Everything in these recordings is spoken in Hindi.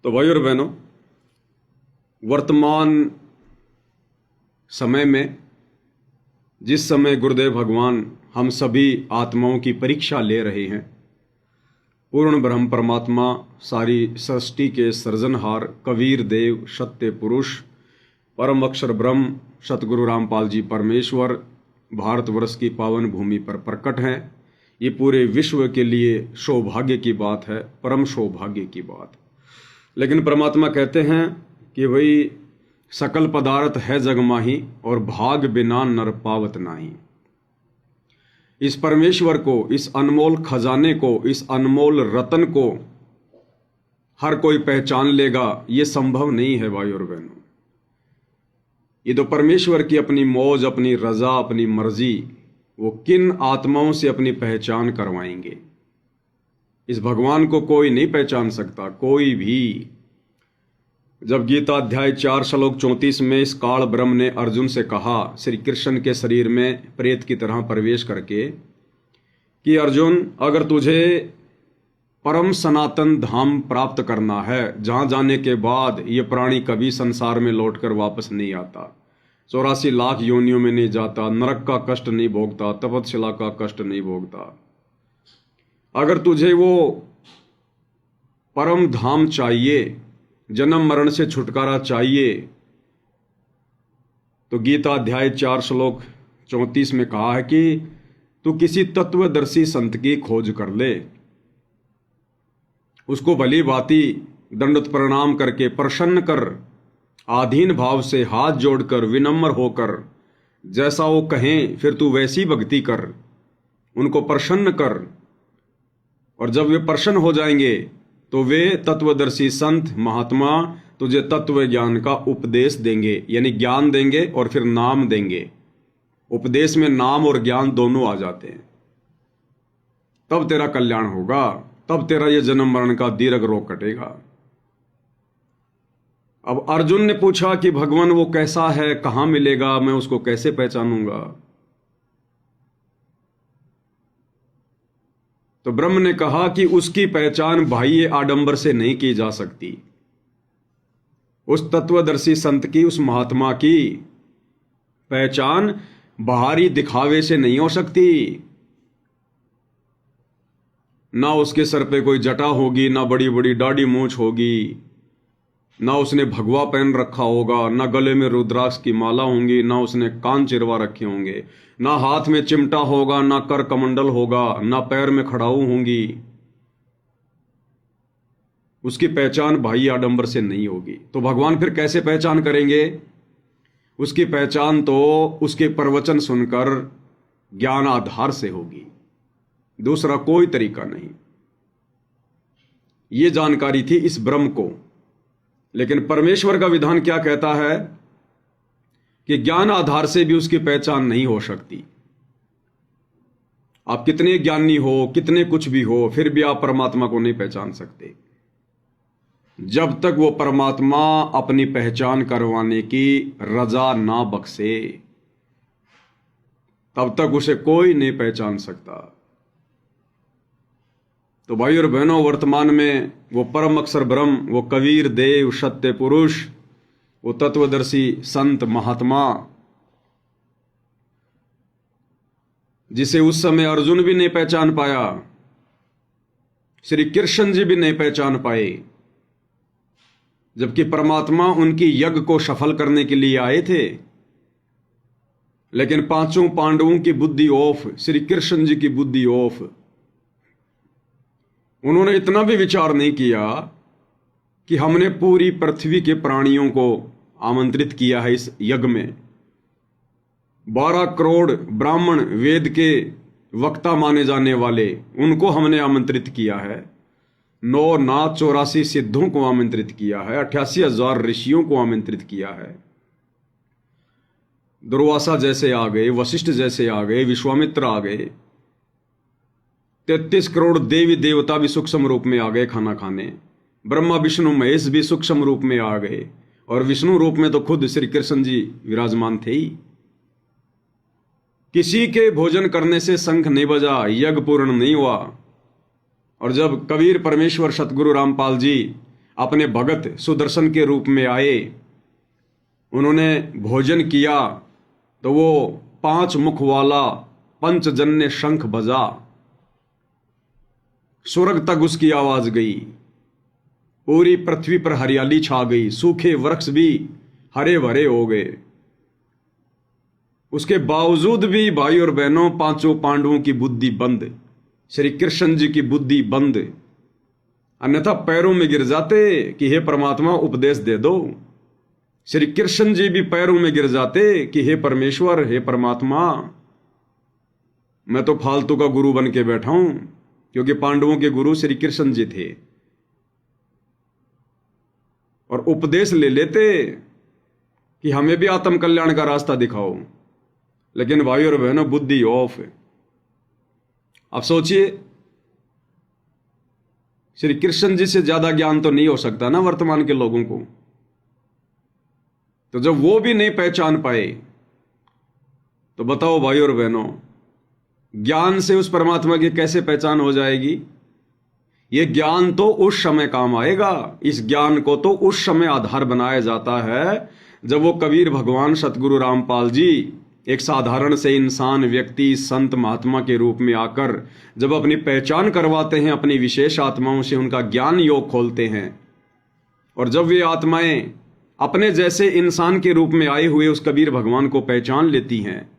तो भाई और बहनों, वर्तमान समय में जिस समय गुरुदेव भगवान हम सभी आत्माओं की परीक्षा ले रहे हैं, पूर्ण ब्रह्म परमात्मा सारी सृष्टि के सृजनहार कबीर देव सत्य पुरुष परम अक्षर ब्रह्म सतगुरु रामपाल जी परमेश्वर भारतवर्ष की पावन भूमि पर प्रकट हैं। ये पूरे विश्व के लिए सौभाग्य की बात है, परम सौभाग्य की बात। लेकिन परमात्मा कहते हैं कि भाई सकल पदार्थ है जग माही और भाग बिना नर पावत नाही। इस परमेश्वर को, इस अनमोल खजाने को, इस अनमोल रतन को हर कोई पहचान लेगा, ये संभव नहीं है भाई और बहनों। ये तो परमेश्वर की अपनी मौज, अपनी रजा, अपनी मर्जी, वो किन आत्माओं से अपनी पहचान करवाएंगे। इस भगवान को कोई नहीं पहचान सकता, कोई भी। जब गीता अध्याय 4 श्लोक 34 में इस काल ब्रह्म ने अर्जुन से कहा, श्री कृष्ण के शरीर में प्रेत की तरह प्रवेश करके, कि अर्जुन, अगर तुझे परम सनातन धाम प्राप्त करना है, जहां जाने के बाद ये प्राणी कभी संसार में लौटकर वापस नहीं आता, 84 लाख योनियों में नहीं जाता, नरक का कष्ट नहीं भोगता, तपस्या का कष्ट नहीं भोगता, अगर तुझे वो परम धाम चाहिए, जन्म मरण से छुटकारा चाहिए, तो गीता अध्याय 4 श्लोक 34 में कहा है कि तू किसी तत्वदर्शी संत की खोज कर ले, उसको भली भांति दंडवत प्रणाम करके प्रसन्न कर, आधीन भाव से हाथ जोड़कर विनम्र होकर जैसा वो कहें फिर तू वैसी भक्ति कर, उनको प्रसन्न कर। और जब वे प्रसन्न हो जाएंगे तो वे तत्वदर्शी संत महात्मा तुझे तत्व ज्ञान का उपदेश देंगे, यानी ज्ञान देंगे और फिर नाम देंगे। उपदेश में नाम और ज्ञान दोनों आ जाते हैं। तब तेरा कल्याण होगा, तब तेरा ये जन्म मरण का दीर्घ रोग कटेगा। अब अर्जुन ने पूछा कि भगवान वो कैसा है, कहां मिलेगा, मैं उसको कैसे पहचानूंगा। तो ब्रह्म ने कहा कि उसकी पहचान बाह्य आडंबर से नहीं की जा सकती। उस तत्वदर्शी संत की, उस महात्मा की पहचान बाहरी दिखावे से नहीं हो सकती। ना उसके सर पे कोई जटा होगी, ना बड़ी बड़ी दाढ़ी मूंछ होगी, ना उसने भगवा पहन रखा होगा, ना गले में रुद्राक्ष की माला होंगी, ना उसने कान चिरवा रखे होंगे, ना हाथ में चिमटा होगा, ना कर कमंडल होगा, ना पैर में खड़ाऊ होंगी। उसकी पहचान बाह्य आडंबर से नहीं होगी। तो भगवान फिर कैसे पहचान करेंगे? उसकी पहचान तो उसके प्रवचन सुनकर ज्ञान आधार से होगी, दूसरा कोई तरीका नहीं। ये जानकारी थी इस ब्रह्म को। लेकिन परमेश्वर का विधान क्या कहता है कि ज्ञान आधार से भी उसकी पहचान नहीं हो सकती। आप कितने ज्ञानी हो, कितने कुछ भी हो, फिर भी आप परमात्मा को नहीं पहचान सकते। जब तक वो परमात्मा अपनी पहचान करवाने की रजा ना बख्शे, तब तक उसे कोई नहीं पहचान सकता। तो भाई और बहनों, वर्तमान में वो परम अक्षर ब्रह्म, वो कबीर देव सत्य पुरुष, वो तत्वदर्शी संत महात्मा, जिसे उस समय अर्जुन भी नहीं पहचान पाया, श्री कृष्ण जी भी नहीं पहचान पाए, जबकि परमात्मा उनकी यज्ञ को सफल करने के लिए आए थे। लेकिन पांचों पांडवों की बुद्धि ऑफ, श्री कृष्ण जी की बुद्धि ऑफ। उन्होंने इतना भी विचार नहीं किया कि हमने पूरी पृथ्वी के प्राणियों को आमंत्रित किया है इस यज्ञ में। 12 करोड़ ब्राह्मण, वेद के वक्ता माने जाने वाले, उनको हमने आमंत्रित किया है। 9 नाथ 84 सिद्धों को आमंत्रित किया है। 88,000 ऋषियों को आमंत्रित किया है। दुर्वासा जैसे आ गए, वशिष्ठ जैसे आ गए, विश्वामित्र आ गए, 33 करोड़ देवी देवता भी सूक्ष्म रूप में आ गए खाना खाने। ब्रह्मा विष्णु महेश भी सूक्ष्म रूप में आ गए, और विष्णु रूप में तो खुद श्री कृष्ण जी विराजमान थे ही। किसी के भोजन करने से शंख नहीं बजा, यज्ञ पूर्ण नहीं हुआ। और जब कबीर परमेश्वर सतगुरु रामपाल जी अपने भगत सुदर्शन के रूप में आए, उन्होंने भोजन किया तो वो 5 मुख वाला पंचजन्य शंख बजा, स्वर्ग तक उसकी आवाज गई, पूरी पृथ्वी पर हरियाली छा गई, सूखे वृक्ष भी हरे भरे हो गए। उसके बावजूद भी भाई और बहनों, 5 पांडवों की बुद्धि बंद, श्री कृष्ण जी की बुद्धि बंद, अन्यथा पैरों में गिर जाते कि हे परमात्मा उपदेश दे दो। श्री कृष्ण जी भी पैरों में गिर जाते कि हे परमेश्वर, हे परमात्मा, मैं तो फालतू का गुरु बन के बैठा हूं, क्योंकि पांडवों के गुरु श्री कृष्ण जी थे। और उपदेश ले लेते कि हमें भी आत्म कल्याण का रास्ता दिखाओ, लेकिन भाई और बहनों बुद्धि ऑफ है। अब सोचिए, श्री कृष्ण जी से ज्यादा ज्ञान तो नहीं हो सकता ना वर्तमान के लोगों को। तो जब वो भी नहीं पहचान पाए तो बताओ भाई और बहनों, ज्ञान से उस परमात्मा की कैसे पहचान हो जाएगी? ये ज्ञान तो उस समय काम आएगा, इस ज्ञान को तो उस समय आधार बनाया जाता है जब वो कबीर भगवान सतगुरु रामपाल जी एक साधारण से इंसान, व्यक्ति, संत, महात्मा के रूप में आकर जब अपनी पहचान करवाते हैं, अपनी विशेष आत्माओं से उनका ज्ञान योग खोलते हैं, और जब वे आत्माएं अपने जैसे इंसान के रूप में आए हुए उस कबीर भगवान को पहचान लेती हैं,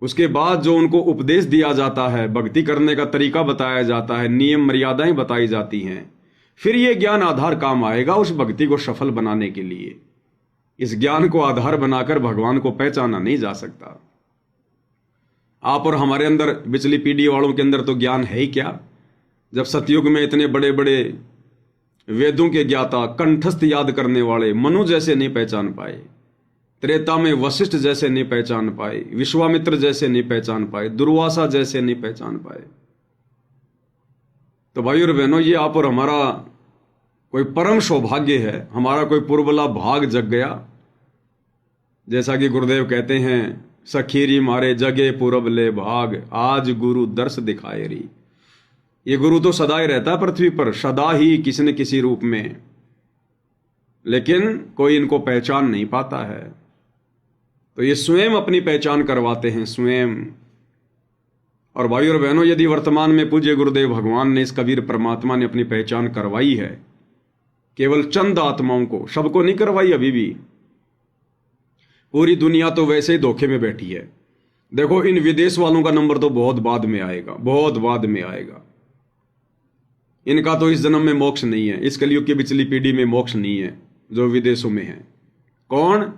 उसके बाद जो उनको उपदेश दिया जाता है, भक्ति करने का तरीका बताया जाता है, नियम मर्यादाएं बताई जाती हैं, फिर ये ज्ञान आधार काम आएगा उस भक्ति को सफल बनाने के लिए। इस ज्ञान को आधार बनाकर भगवान को पहचाना नहीं जा सकता। आप और हमारे अंदर, पिछली पीढ़ी वालों के अंदर तो ज्ञान है ही क्या। जब सतयुग में इतने बड़े बड़े वेदों के ज्ञाता, कंठस्थ याद करने वाले मनु जैसे नहीं पहचान पाए, त्रेता में वशिष्ठ जैसे नहीं पहचान पाए, विश्वामित्र जैसे नहीं पहचान पाए, दुर्वासा जैसे नहीं पहचान पाए, तो भाई और बहनों, ये आप और हमारा कोई परम सौभाग्य है, हमारा कोई पुरबला भाग जग गया। जैसा कि गुरुदेव कहते हैं, सखीरी मारे जगे पुरबले भाग, आज गुरु दर्श दिखाए री। ये गुरु तो सदा ही रहता है पृथ्वी पर, सदा ही किसी न किसी रूप में, लेकिन कोई इनको पहचान नहीं पाता है। तो ये स्वयं अपनी पहचान करवाते हैं, स्वयं। और भाई और बहनों, यदि वर्तमान में पूज्य गुरुदेव भगवान ने, इस कबीर परमात्मा ने अपनी पहचान करवाई है केवल चंद आत्माओं को, सबको नहीं करवाई अभी भी। पूरी दुनिया तो वैसे ही धोखे में बैठी है। देखो, इन विदेश वालों का नंबर तो बहुत बाद में आएगा, बहुत बाद में आएगा। इनका तो इस जन्म में मोक्ष नहीं है, इस कलयुग की पिछली पीढ़ी में मोक्ष नहीं है जो विदेशों में है। कौन?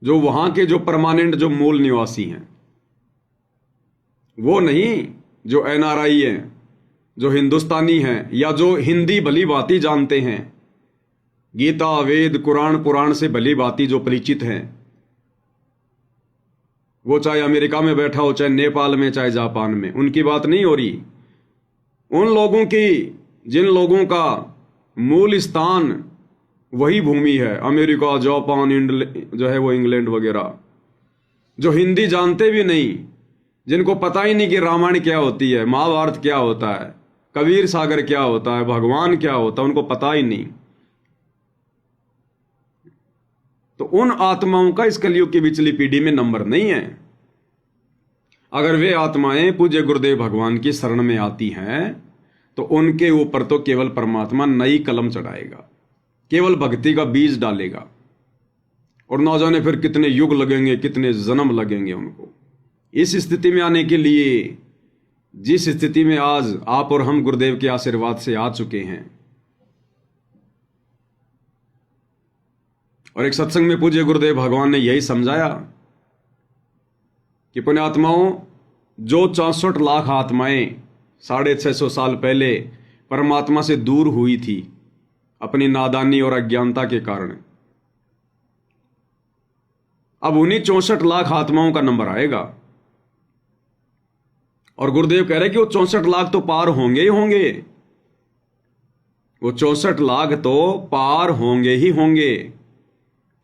जो वहां के जो परमानेंट, जो मूल निवासी हैं, वो नहीं जो एनआरआई हैं, जो हिंदुस्तानी हैं, या जो हिंदी भली भांति जानते हैं, गीता, वेद, कुरान, पुराण से भली भांति जो परिचित हैं, वो चाहे अमेरिका में बैठा हो, चाहे नेपाल में, चाहे जापान में, उनकी बात नहीं हो रही। उन लोगों की, जिन लोगों का मूल स्थान वही भूमि है, अमेरिका, जापान, जो है वो इंग्लैंड वगैरह, जो हिंदी जानते भी नहीं, जिनको पता ही नहीं कि रामायण क्या होती है, महाभारत क्या होता है, कबीर सागर क्या होता है, भगवान क्या होता है, उनको पता ही नहीं। तो उन आत्माओं का इस कलयुग की पिछली पीढ़ी में नंबर नहीं है। अगर वे आत्माएं पूज्य गुरुदेव भगवान की शरण में आती हैं तो उनके ऊपर तो केवल परमात्मा नई कलम चढ़ाएगा, केवल भक्ति का बीज डालेगा, और ना जाने फिर कितने युग लगेंगे, कितने जन्म लगेंगे उनको इस स्थिति में आने के लिए, जिस स्थिति में आज आप और हम गुरुदेव के आशीर्वाद से आ चुके हैं। और एक सत्संग में पूज्य गुरुदेव भगवान ने यही समझाया कि पुण्यात्माओं, जो 64 लाख आत्माएं 650 साल पहले परमात्मा से दूर हुई थी अपनी नादानी और अज्ञानता के कारण, अब उन्हीं 64 लाख आत्माओं का नंबर आएगा। और गुरुदेव कह रहे कि वो 64 लाख तो पार होंगे ही होंगे, वो 64 लाख तो पार होंगे ही होंगे।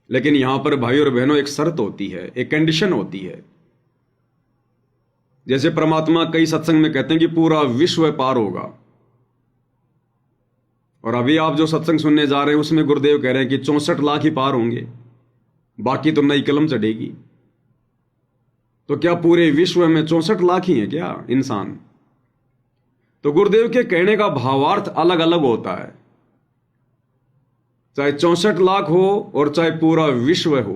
लेकिन यहां पर भाई और बहनों एक शर्त होती है, एक कंडीशन होती है। जैसे परमात्मा कई सत्संग में कहते हैं कि पूरा विश्व पार होगा, और अभी आप जो सत्संग सुनने जा रहे हैं उसमें गुरुदेव कह रहे हैं कि 64 लाख ही पार होंगे, बाकी तो नई कलम चढ़ेगी। तो क्या पूरे विश्व में 64 लाख ही हैं क्या इंसान? तो गुरुदेव के कहने का भावार्थ अलग अलग होता है, चाहे 64 लाख हो और चाहे पूरा विश्व हो।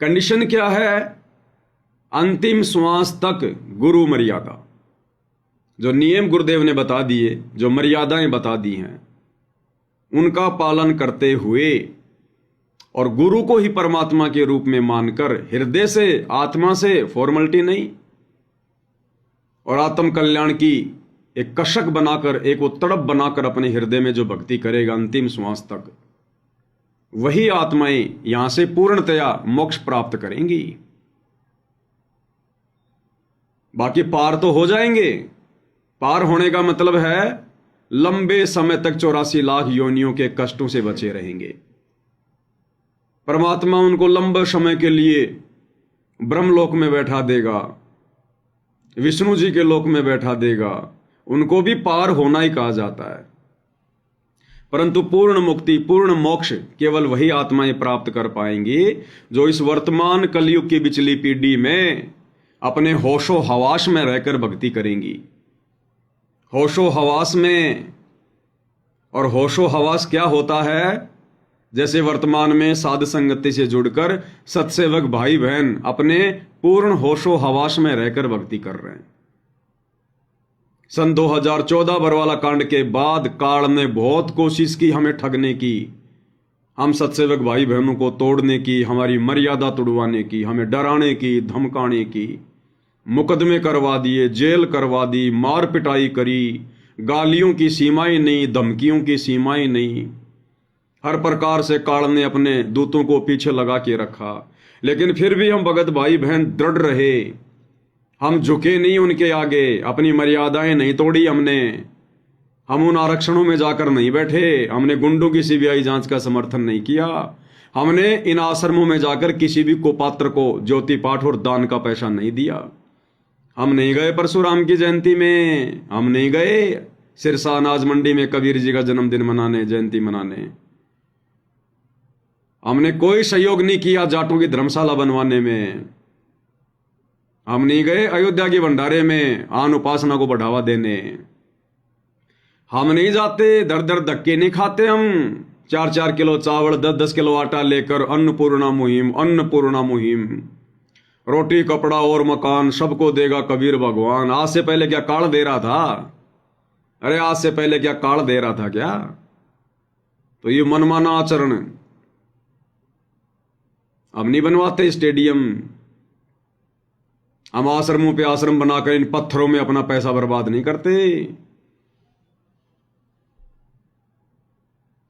कंडीशन क्या है? अंतिम श्वास तक गुरु मर्यादा, जो नियम गुरुदेव ने बता दिए, जो मर्यादाएं बता दी हैं, उनका पालन करते हुए और गुरु को ही परमात्मा के रूप में मानकर हृदय से, आत्मा से, फॉर्मेलिटी नहीं, और आत्म कल्याण की एक कशक बनाकर, एक वो तड़प बनाकर अपने हृदय में जो भक्ति करेगा अंतिम श्वास तक, वही आत्माएं यहां से पूर्णतया मोक्ष प्राप्त करेंगी। बाकी पार तो हो जाएंगे। पार होने का मतलब है लंबे समय तक 84 लाख योनियों के कष्टों से बचे रहेंगे। परमात्मा उनको लंबे समय के लिए ब्रह्मलोक में बैठा देगा, विष्णु जी के लोक में बैठा देगा। उनको भी पार होना ही कहा जाता है। परंतु पूर्ण मुक्ति, पूर्ण मोक्ष केवल वही आत्माएं प्राप्त कर पाएंगी जो इस वर्तमान कलयुग की बिचली पीढ़ी में अपने होशो हवास में रहकर भक्ति करेंगी। होशो हवास में, और होशो हवास क्या होता है? जैसे वर्तमान में साध संगति से जुड़कर सत्सेवक भाई बहन अपने पूर्ण होशो हवास में रहकर भक्ति कर रहे हैं। सन 2014 बरवाला कांड के बाद काल ने बहुत कोशिश की हमें ठगने की, हम सत्सेवक भाई बहनों को तोड़ने की, हमारी मर्यादा तुड़वाने की, हमें डराने की, धमकाने की, मुकदमे करवा दिए, जेल करवा दी, मार पिटाई करी, गालियों की सीमाएं नहीं, धमकियों की सीमाएं नहीं। हर प्रकार से काल ने अपने दूतों को पीछे लगा के रखा, लेकिन फिर भी हम भगत भाई बहन दृढ़ रहे। हम झुके नहीं उनके आगे, अपनी मर्यादाएं नहीं तोड़ी हमने। हम उन आरक्षणों में जाकर नहीं बैठे, हमने गुंडों की सीबीआई जांच का समर्थन नहीं किया, हमने इन आश्रमों में जाकर किसी भी कुपात्र को ज्योति पाठ और दान का पैसा नहीं दिया। हम नहीं गए परशुराम की जयंती में, हम नहीं गए सिरसा अनाज मंडी में कबीर जी का जन्मदिन मनाने, जयंती मनाने। हमने कोई सहयोग नहीं किया जाटों की धर्मशाला बनवाने में। हम नहीं गए अयोध्या के भंडारे में आन उपासना को बढ़ावा देने। हम नहीं जाते, दर दर धक्के नहीं खाते हम 4-4 किलो चावल, 10-10 किलो आटा लेकर अन्नपूर्णा मुहिम, अन्नपूर्णा मुहिम, रोटी कपड़ा और मकान सबको देगा कबीर भगवान। आज से पहले क्या काल दे रहा था? अरे आज से पहले क्या काल दे रहा था क्या? तो ये मनमाना आचरण। हम नहीं बनवाते स्टेडियम, हम आश्रमों पे आश्रम बनाकर इन पत्थरों में अपना पैसा बर्बाद नहीं करते।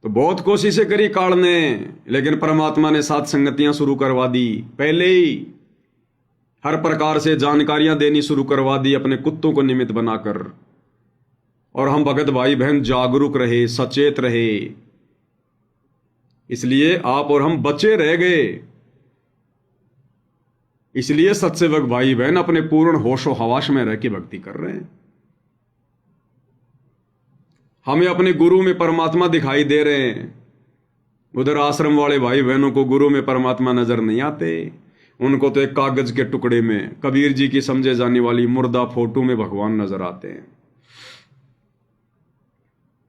तो बहुत कोशिशें करी काल ने, लेकिन परमात्मा ने साथ संगतियां शुरू करवा दी पहले ही। हर प्रकार से जानकारियां देनी शुरू करवा दी अपने कुत्तों को निमित्त बनाकर। और हम भगत भाई बहन जागरूक रहे, सचेत रहे, इसलिए आप और हम बचे रह गए। इसलिए सत्सेवक भाई बहन अपने पूर्ण होशो हवास में रह के भक्ति कर रहे हैं। हमें अपने गुरु में परमात्मा दिखाई दे रहे हैं। उधर आश्रम वाले भाई बहनों को गुरु में परमात्मा नजर नहीं आते। उनको तो एक कागज के टुकड़े में कबीर जी की समझे जाने वाली मुर्दा फोटो में भगवान नजर आते हैं।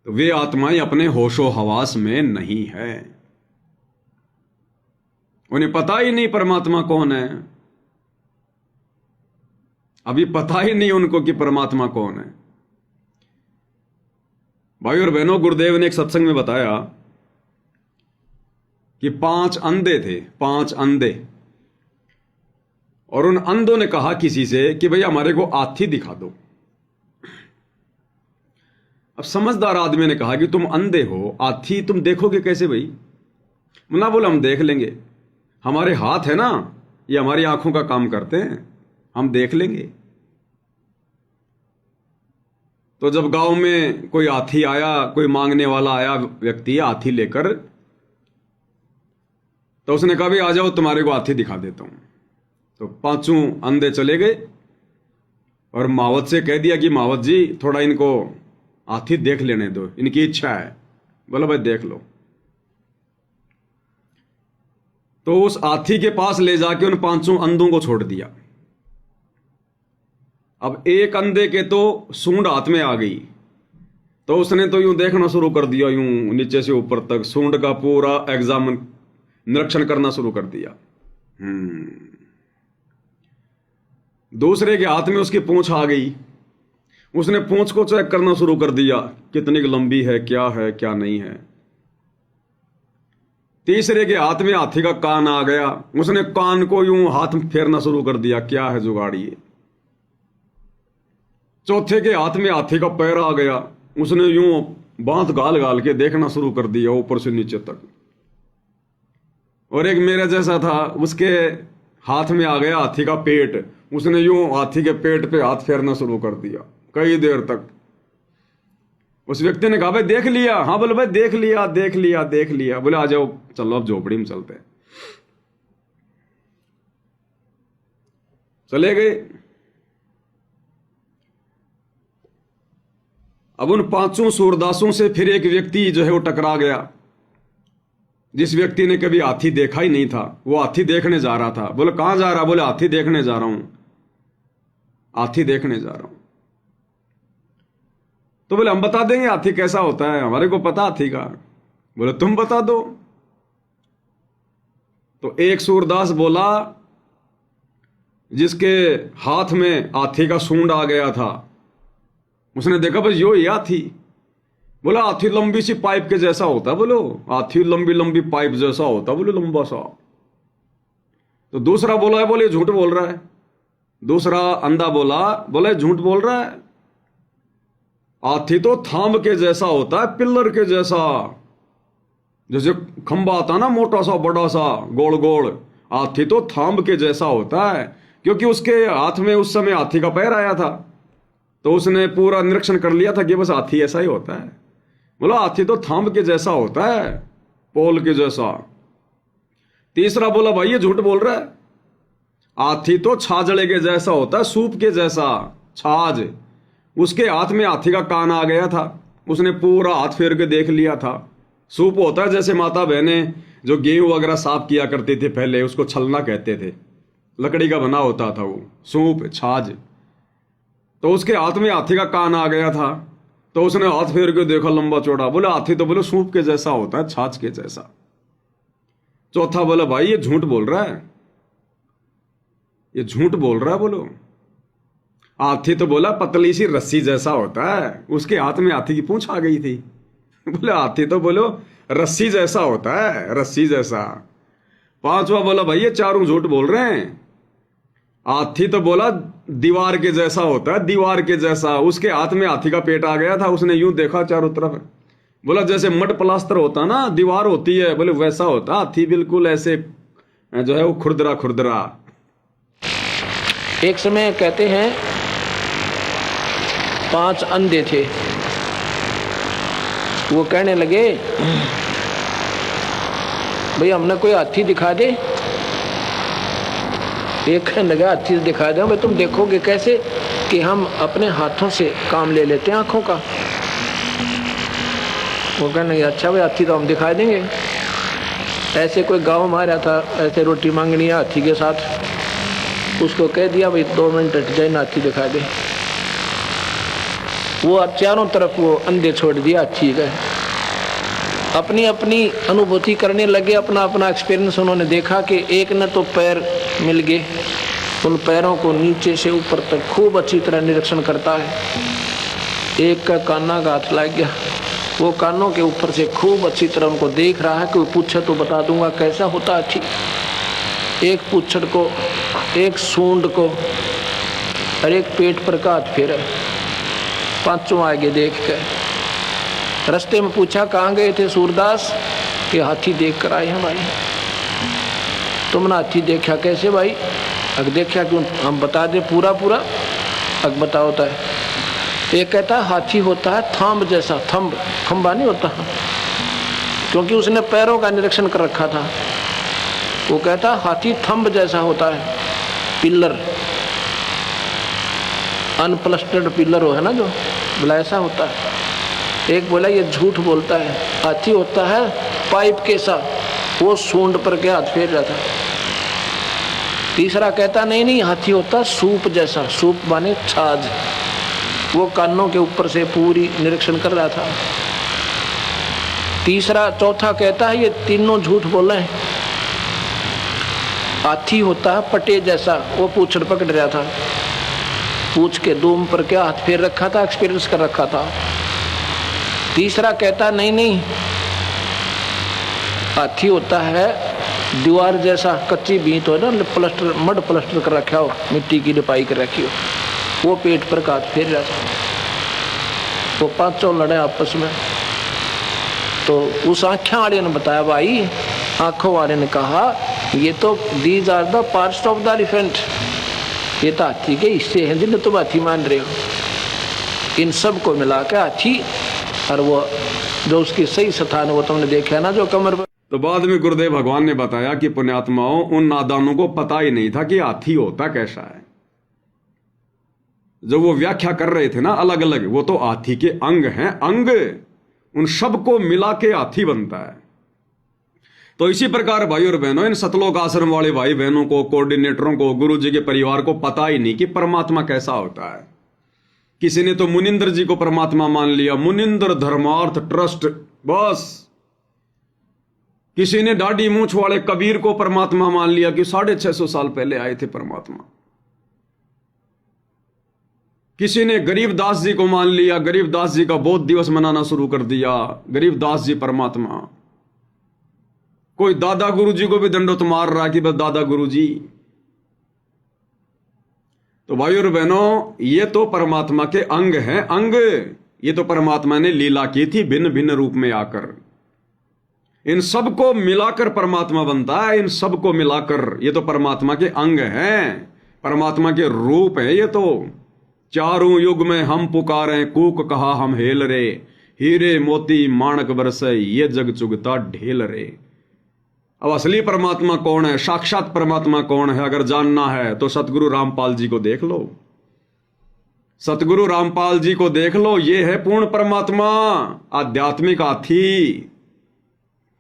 तो वे आत्माएं अपने होशो हवास में नहीं है। उन्हें पता ही नहीं परमात्मा कौन है। अभी पता ही नहीं उनको कि परमात्मा कौन है। भाई और बहनों, गुरुदेव ने एक सत्संग में बताया कि 5 अंधे थे, 5 अंधे, और उन अंधों ने कहा किसी से कि भैया हमारे को हाथी दिखा दो। अब समझदार आदमी ने कहा कि तुम अंधे हो, हाथी तुम देखोगे कैसे भाई? मुन्ना बोला हम देख लेंगे, हमारे हाथ है ना, ये हमारी आंखों का काम करते हैं, हम देख लेंगे। तो जब गांव में कोई हाथी आया, कोई मांगने वाला आया व्यक्ति हाथी लेकर, तो उसने कहा भाई आ जाओ तुम्हारे को हाथी दिखा देता हूं। तो 5 अंधे चले गए और मावत से कह दिया कि मावत जी थोड़ा इनको हाथी देख लेने दो, इनकी इच्छा है। बोला भाई देख लो। तो उस हाथी के पास ले जाके उन 5 अंधों को छोड़ दिया। अब एक अंधे के तो सूंड हाथ में आ गई, तो उसने तो यूं देखना शुरू कर दिया, यूं नीचे से ऊपर तक सूंड का पूरा एग्जामिन निरीक्षण करना शुरू कर दिया। दूसरे के हाथ में उसकी पूंछ आ गई, उसने पूंछ को चेक करना शुरू कर दिया, कितनी लंबी है क्या नहीं है। तीसरे के हाथ में हाथी का कान आ गया, उसने कान को यूं हाथ में फेरना शुरू कर दिया, क्या है जुगाड़ ये। चौथे के हाथ में हाथी का पैर आ गया, उसने यूं बांध गाल गाल के देखना शुरू कर दिया ऊपर से नीचे तक। और एक मेरे जैसा था, उसके हाथ में आ गया हाथी का पेट, उसने यूं हाथी के पेट पे हाथ फेरना शुरू कर दिया कई देर तक। उस व्यक्ति ने कहा भाई देख लिया? हाँ बोले भाई देख लिया। बोले आ जाओ चलो अब झोपड़ी में चलते हैं। चले गए। अब उन 5 सूरदासों से फिर एक व्यक्ति जो है वो टकरा गया, जिस व्यक्ति ने कभी हाथी देखा ही नहीं था। वो हाथी देखने जा रहा था। बोले कहां जा रहा? बोले हाथी देखने जा रहा हूं, हाथी देखने जा रहा हूं। तो बोले हम बता देंगे हाथी कैसा होता है, हमारे को पता हाथी का। बोले तुम बता दो। तो एक सूरदास बोला, जिसके हाथ में हाथी का सूंड आ गया था, उसने देखा बस यो ही हाथी। बोला हाथी लंबी सी पाइप के जैसा होता। बोलो हाथी लंबी पाइप जैसा होता, बोले लंबा सा। तो दूसरा बोला है, बोले झूठ बोल रहा है। दूसरा अंधा बोला, बोले झूठ बोल रहा है, हाथी तो थाम के जैसा होता है, पिल्लर के जैसा। जैसे खंबा आता ना मोटा सा बड़ा सा गोल गोल, हाथी तो थाम के जैसा होता है। क्योंकि उसके हाथ में उस समय हाथी का पैर आया था, तो उसने पूरा निरीक्षण कर लिया था कि बस हाथी ऐसा ही होता है। बोला हाथी तो थाम के जैसा होता है, पोल के जैसा। तीसरा बोला भाई ये झूठ बोल रहा है, हाथी तो छाजड़े के जैसा होता है, सूप के जैसा छाज। उसके हाथ में हाथी का कान आ गया था, उसने पूरा हाथ फेर के देख लिया था। सूप होता है जैसे माता बहनें जो गेहूं वगैरह साफ किया करते थे पहले, उसको छलना कहते थे, लकड़ी का बना होता था वो सूप छाज। तो उसके हाथ में हाथी का कान आ गया था, तो उसने हाथ फेर के देखा लंबा चौड़ा। बोले हाथी तो बोले सूप के जैसा होता है, छाछ के जैसा। चौथा बोला भाई ये झूठ बोल रहा है, ये झूठ बोल रहा है। बोलो हाथी तो बोला पतली सी रस्सी जैसा होता है, उसके हाथ में हाथी की पूंछ आ गई थी। बोले हाथी तो बोलो रस्सी जैसा होता है, रस्सी जैसा। पांचवा बोला भाई ये चारों झूठ बोल रहे हैं, हाथी तो बोला दीवार के जैसा होता है, दीवार के जैसा। उसके हाथ में हाथी का पेट आ गया था, उसने यूं देखा चारों तरफ। बोला जैसे मड प्लास्टर होता ना, दीवार होती है, बोले वैसा होता हाथी, बिल्कुल ऐसे जो है वो खुरदरा खुरदरा। एक समय कहते हैं 5 अंधे थे, वो कहने लगे भाई हमने कोई हाथी दिखा दे। एक कहने लगा हाथी दिखा दो। भाई तुम देखोगे कैसे कि हम अपने हाथों से काम ले लेते हैं आंखों का। वो कहने लगे अच्छा भाई हाथी तो हम दिखा देंगे। ऐसे कोई गांव में आ रहा था, ऐसे रोटी मांगनी है हाथी के साथ, उसको कह दिया भाई 2 मिनट हट जाए हाथी दिखा दे। वो चारों तरफ वो अंधे छोड़ दिया हाथी गए, अपनी अपनी अनुभूति करने लगे, अपना अपना एक्सपीरियंस उन्होंने देखा कि एक ने तो पैर मिल गए, उन पैरों को नीचे से ऊपर तक खूब अच्छी तरह निरीक्षण करता है। एक का काना का हाथ लग गया, वो कानों के ऊपर से खूब अच्छी तरह उनको देख रहा है, कोई पूछे तो बता दूंगा कैसा होता हाथी। एक पूछड़ को, एक सूंड को और एक पेट पर का हाथ फेरा। 5 आगे देख कर रास्ते में पूछा कहाँ गए थे सूरदास, कि हाथी देख कर आए हैं भाई। तुमने हाथी देखा कैसे भाई? अगर देखा क्यों हम बता दें पूरा पूरा। अगर बता होता है, एक कहता है हाथी होता है थांब जैसा, थंब खंबा नहीं होता, क्योंकि उसने पैरों का निरीक्षण कर रखा था। वो कहता है हाथी थंब जैसा होता है, पिल्लर अनप्लस्टर्ड पिल्लर हो है ना जो, बोला ऐसा होता है। एक बोला ये झूठ बोलता है, हाथी होता है पाइप के सा, वो सूंड पर के हाथ फेर रहा था। तीसरा कहता नहीं नहीं, हाथी होता सूप जैसा, सूप माने छाछ, वो कानों के ऊपर से पूरी निरीक्षण कर रहा था। चौथा कहता है ये तीनों झूठ बोले हैं। हाथी होता है पटे जैसा, वो पूंछड़ पकड़ रहा था, पूंछ के दूम पर क्या हाथ फेर रखा था, एक्सपीरियंस कर रखा था। तीसरा कहता नहीं नहीं, हाथी होता है दीवार जैसा, कच्ची बीत हो ना, प्लास्टर मड प्लास्टर कर रखा हो, मिट्टी की लिपाई कर रखी हो, वो पेट पर हाथ फेर रहा था। वो पांचों लड़े आपस में। तो उस आँखों वाले ने बताया, भाई आंखों वाले ने कहा ये तो these are the parts of the elephant, ये तो हाथी के हिस्से हैं जिन्हें तुम हाथी मान रहे हो। इन सब को मिला के हाथी, और वो जो उसकी सही स्थान है वो तुमने देखा ना, जो कमर पर। तो बाद में गुरुदेव भगवान ने बताया कि पुण्यात्माओं, उन नादानों को पता ही नहीं था कि हाथी होता कैसा है। जो वो व्याख्या कर रहे थे ना अलग अलग, वो तो हाथी के अंग हैं, अंग, उन सबको मिला के हाथी बनता है। तो इसी प्रकार भाई और बहनों, इन सतलोक आश्रम वाले भाई बहनों को, कोऑर्डिनेटरों को, गुरु जी के परिवार को पता ही नहीं कि परमात्मा कैसा होता है। किसी ने तो मुनिंद्र जी को परमात्मा मान लिया, मुनिंद्र धर्मार्थ ट्रस्ट, बस। किसी ने दाढ़ी मूंछ वाले कबीर को परमात्मा मान लिया कि 650 साल पहले आए थे परमात्मा। किसी ने गरीबदास जी को मान लिया, गरीबदास जी का बौद्ध दिवस मनाना शुरू कर दिया, गरीबदास जी परमात्मा। कोई दादा गुरु जी को भी दंडोत मार रहा कि बस दादा गुरु जी। तो भाई और बहनों, ये तो परमात्मा के अंग हैं, अंग। ये तो परमात्मा ने लीला की थी भिन्न भिन्न रूप में आकर। इन सबको मिलाकर परमात्मा बनता है, इन सबको मिलाकर। ये तो परमात्मा के अंग हैं, परमात्मा के रूप हैं। ये तो चारों युग में हम पुकारें, कूक कहा हम हेल रे, हीरे मोती माणक बरसे, ये जग चुगता ढेल रे। अब असली परमात्मा कौन है, साक्षात परमात्मा कौन है, अगर जानना है तो सतगुरु रामपाल जी को देख लो। सतगुरु रामपाल जी को देख लो, ये है पूर्ण परमात्मा, आध्यात्मिक हाथी।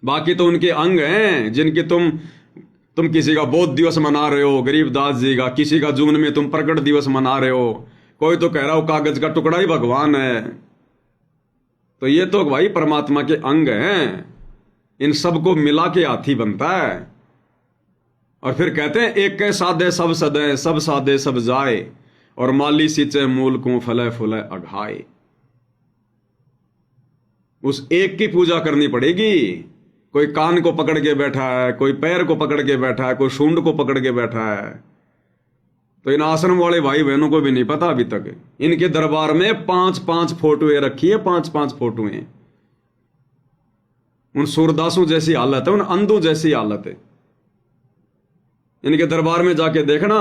बाकी तो उनके अंग हैं जिनके तुम किसी का बौद्ध दिवस मना रहे हो, गरीबदास जी का, किसी का जून में तुम प्रकट दिवस मना रहे हो, कोई तो कह रहा हो कागज का टुकड़ा ही भगवान है। तो ये तो भाई परमात्मा के अंग हैं, इन सबको मिला के हाथी बनता है। और फिर कहते हैं एक के साधे सब सदे, सब साधे सब जाए, और माली सींचे मूल को फले फुले अघाए। उस एक की पूजा करनी पड़ेगी। कोई कान को पकड़ के बैठा है, कोई पैर को पकड़ के बैठा है, कोई सूंड को पकड़ के बैठा है। तो इन आश्रम वाले भाई बहनों को भी नहीं पता अभी तक। इनके दरबार में 5-5 फोटोएं रखी है, 5-5 फोटोएं। उन सूरदासों जैसी हालत है, उन अंधों जैसी हालत है। इनके दरबार में जाके देखना,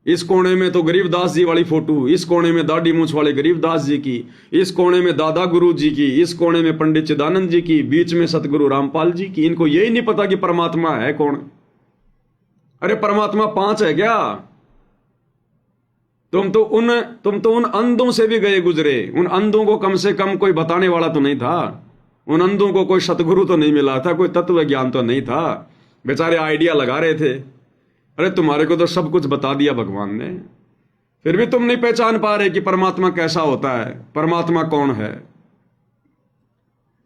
इस कोने में तो गरीबदास जी वाली फोटो, इस कोने में दाढ़ी मूंछ वाले गरीबदास जी की, इस कोने में दादा गुरु जी की, इस कोने में पंडित चिदानंद जी की, बीच में सतगुरु रामपाल जी की। इनको यही नहीं पता कि परमात्मा है कौन। अरे परमात्मा 5 है क्या? तुम तो उन अंधों से भी गए गुजरे। उन अंधों को कम से कम कोई बताने वाला तो नहीं था। उन अंधों को कोई सतगुरु तो नहीं मिला था, कोई तत्व ज्ञान तो नहीं था। बेचारे आइडिया लगा रहे थे। अरे तुम्हारे को तो सब कुछ बता दिया भगवान ने, फिर भी तुम नहीं पहचान पा रहे कि परमात्मा कैसा होता है, परमात्मा कौन है।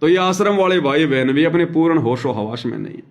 तो ये आश्रम वाले भाई बहन भी अपने पूर्ण होशो हवास में नहीं है।